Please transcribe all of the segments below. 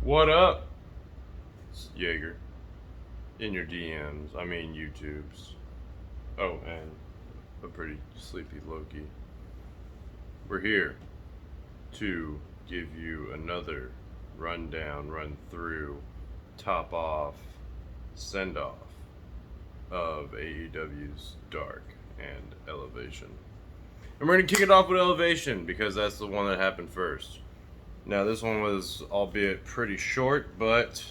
What up? It's Yeager. In your DMs. I mean YouTubes. Oh, and a pretty sleepy Loki. We're here to give you another rundown, run through, top off, send off of AEW's Dark and Elevation. And we're going to kick it off with Elevation because that's the one that happened first. Now, this one was, albeit pretty short, but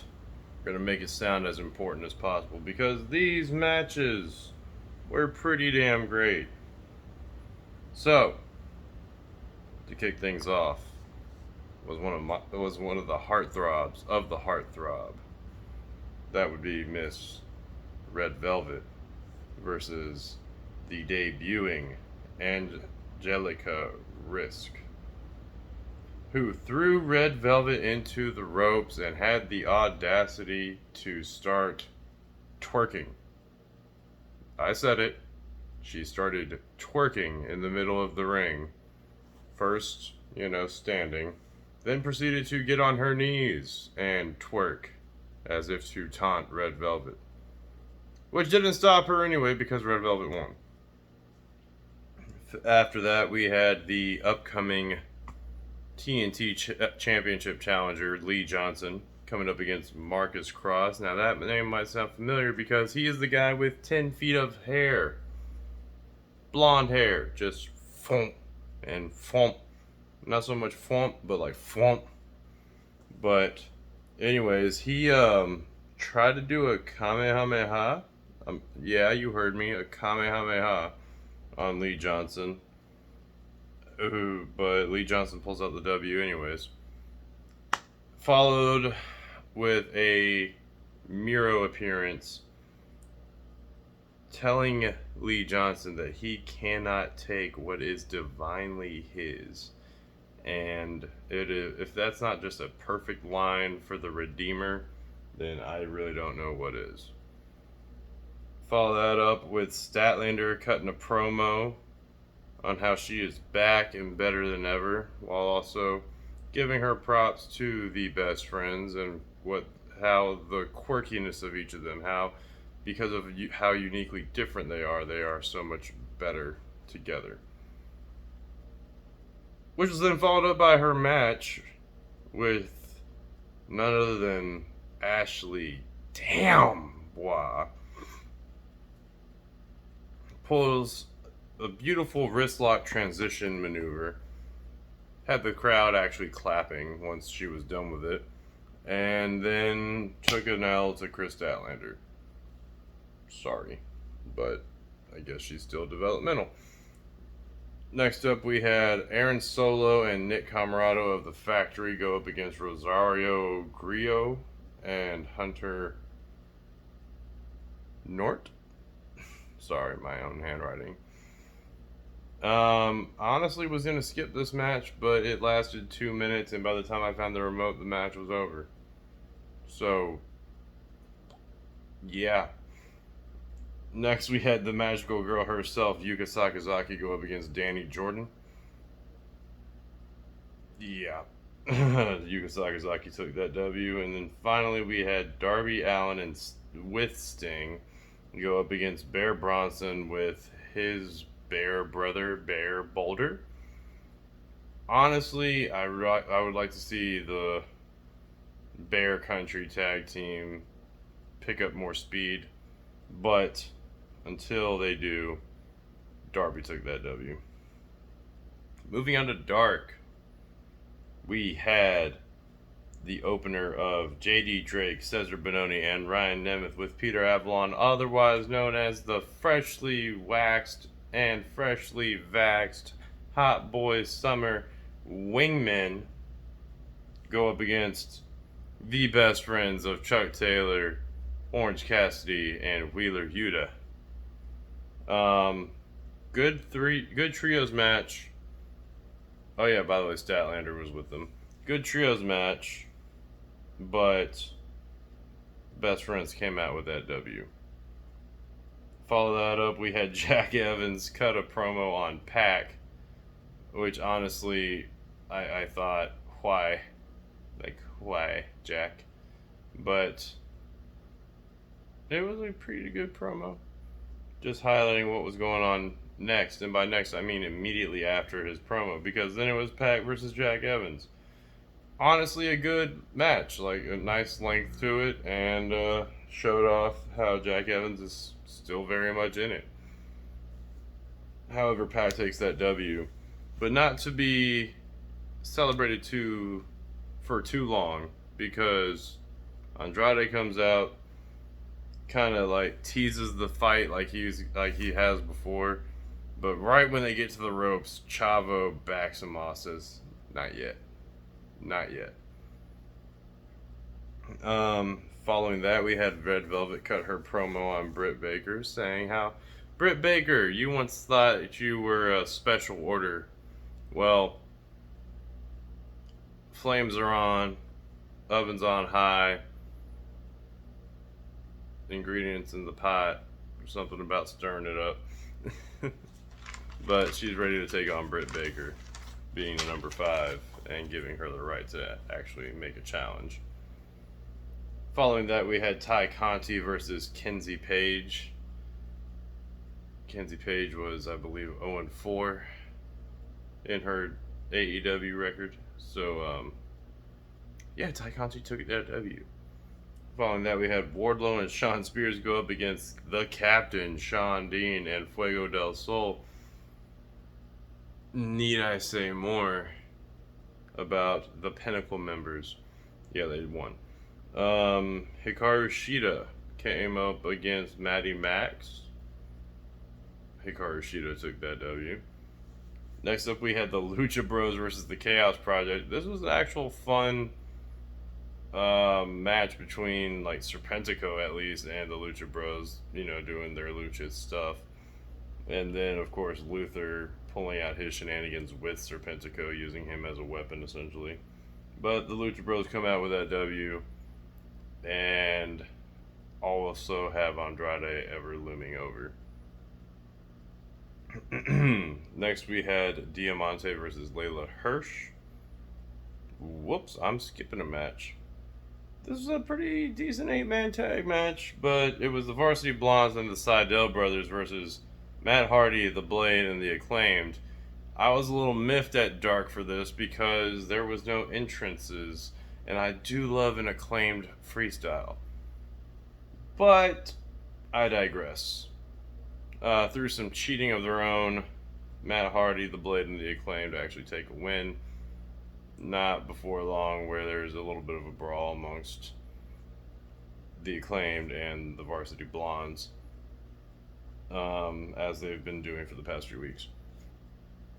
we're going to make it sound as important as possible because these matches were pretty damn great. So, to kick things off, was one of the heartthrobs of the heartthrob. That would be Miss Red Velvet versus the debuting Angelica Risk, who threw Red Velvet into the ropes and had the audacity to start twerking. I said it. She started twerking in the middle of the ring. First, standing. Then proceeded to get on her knees and twerk as if to taunt Red Velvet. Which didn't stop her anyway because Red Velvet won. After that, we had the upcoming TNT Championship challenger, Lee Johnson, coming up against Marcus Cross. Now that name might sound familiar because he is the guy with 10 feet of hair. Blonde hair. Just fomp and fomp. Not so much fomp, but like fomp. But anyways, he tried to do a Kamehameha. Yeah, you heard me. A Kamehameha on Lee Johnson. But Lee Johnson pulls out the W anyways. Followed with a Miro appearance telling Lee Johnson that he cannot take what is divinely his. And if that's not just a perfect line for the Redeemer, then I really don't know what is. Follow that up with Statlander cutting a promo on how she is back and better than ever, while also giving her props to the best friends and how the quirkiness of each of them, how because of how uniquely different they are so much better together. Which was then followed up by her match with none other than Ashley. Damn, boy. Pulls a beautiful wrist lock transition maneuver. Had the crowd actually clapping once she was done with it. And then took an L to Chris Statlander. Sorry, but I guess she's still developmental. Next up, we had Aaron Solo and Nick Camarado of the Factory go up against Rosario Grillo and Hunter Nort. Sorry, my own handwriting. Honestly was going to skip this match, but it lasted 2 minutes, and by the time I found the remote, the match was over. So, yeah. Next, we had the magical girl herself, Yuka Sakazaki, go up against Danny Jordan. Yeah. Yuka Sakazaki took that W. And then finally, we had Darby Allin with Sting go up against Bear Bronson with his Bear brother, Bear Boulder. Honestly, I would like to see the Bear Country tag team pick up more speed. But until they do, Darby took that W. Moving on to Dark, we had the opener of J.D. Drake, Cesar Bononi, and Ryan Nemeth with Peter Avalon, otherwise known as the freshly waxed and freshly vaxxed Hot Boys Summer Wingmen, go up against the best friends of Chuck Taylor, Orange Cassidy, and Wheeler Yuta. Good trios match. Oh yeah, by the way, Statlander was with them. Good trios match, but best friends came out with that W. Follow that up, we had Jack Evans cut a promo on Pac, which honestly, I thought, why? Like, why, Jack. But it was a pretty good promo. Just highlighting what was going on next. And by next, I mean immediately after his promo. Because then it was Pac versus Jack Evans. Honestly, a good match. Like, a nice length to it. And showed off how Jack Evans is still very much in it. However, Pac takes that W. But not to be celebrated for too long. Because Andrade comes out, kind of like teases the fight like he has before, but right when they get to the ropes, Chavo backs him off, says, "Not yet, not yet." Following that, we had Red Velvet cut her promo on Britt Baker, saying how, "Britt Baker, you once thought that you were a special order. Well, flames are on, oven's on high, ingredients in the pot, or something about stirring it up." But she's ready to take on Britt Baker, being the number 5 and giving her the right to actually make a challenge. Following that, we had Conte versus Kenzie Page. Kenzie Page was, I believe, 0-4 in her AEW record. So, yeah, Conte took that W. Following that, we had Wardlow and Shawn Spears go up against the Captain, Shawn Dean, and Fuego del Sol. Need I say more about the Pinnacle members? Yeah, they won. Hikaru Shida came up against Maddie Max. Hikaru Shida took that W. Next up, we had the Lucha Bros versus the Chaos Project. This was an actual fun match between like Serpentico at least and the Lucha Bros, doing their Lucha stuff. And then of course Luther pulling out his shenanigans with Serpentico, using him as a weapon essentially. But the Lucha Bros come out with that W, and also have Andrade ever looming over. Next we had Diamante versus Layla Hirsch. Whoops, I'm skipping a match. This was a pretty decent 8-man tag match, but it was the Varsity Blondes and the Seidel brothers versus Matt Hardy, the Blade, and the Acclaimed. I was a little miffed at Dark for this because there was no entrances, and I do love an Acclaimed freestyle. But I digress. Through some cheating of their own, Matt Hardy, the Blade, and the Acclaimed actually take a win. Not before long, where there's a little bit of a brawl amongst the Acclaimed and the Varsity Blondes, as they've been doing for the past few weeks.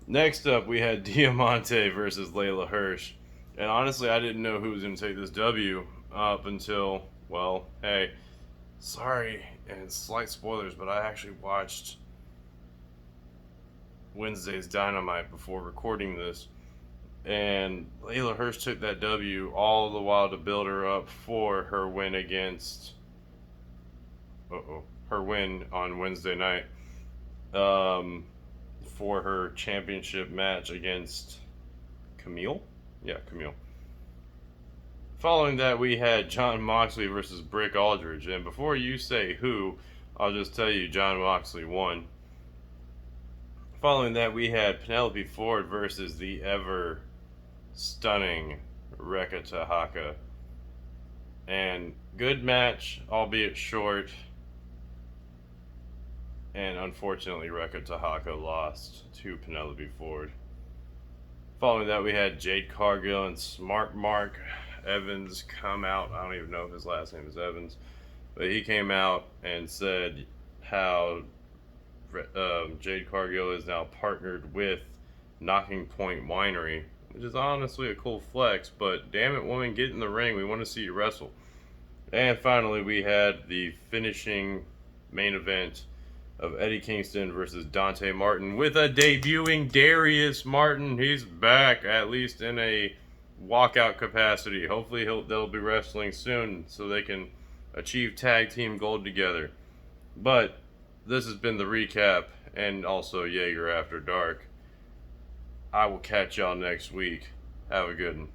Next up, we had Diamante versus Layla Hirsch. And honestly, I didn't know who was going to take this W up until, well, hey, sorry, and slight spoilers, but I actually watched Wednesday's Dynamite before recording this. And Layla Hirsch took that W all the while to build her up for her win against... her win on Wednesday night. For her championship match against Camille? Yeah, Camille. Following that, we had Jon Moxley versus Brick Aldridge. And before you say who, I'll just tell you Jon Moxley won. Following that, we had Penelope Ford versus the ever stunning Reka Tahaka. And good match, albeit short. And unfortunately, Reka Tahaka lost to Penelope Ford. Following that, we had Jade Cargill and Smart Mark Evans come out. I don't even know if his last name is Evans. But he came out and said how Jade Cargill is now partnered with Knocking Point Winery, which is honestly a cool flex, but damn it, woman, get in the ring. We want to see you wrestle. And finally, we had the finishing main event of Eddie Kingston versus Dante Martin, with a debuting Darius Martin. He's back, at least in a walkout capacity. Hopefully they'll be wrestling soon so they can achieve tag team gold together. But this has been the recap, and also Yeager After Dark. I will catch y'all next week. Have a good one.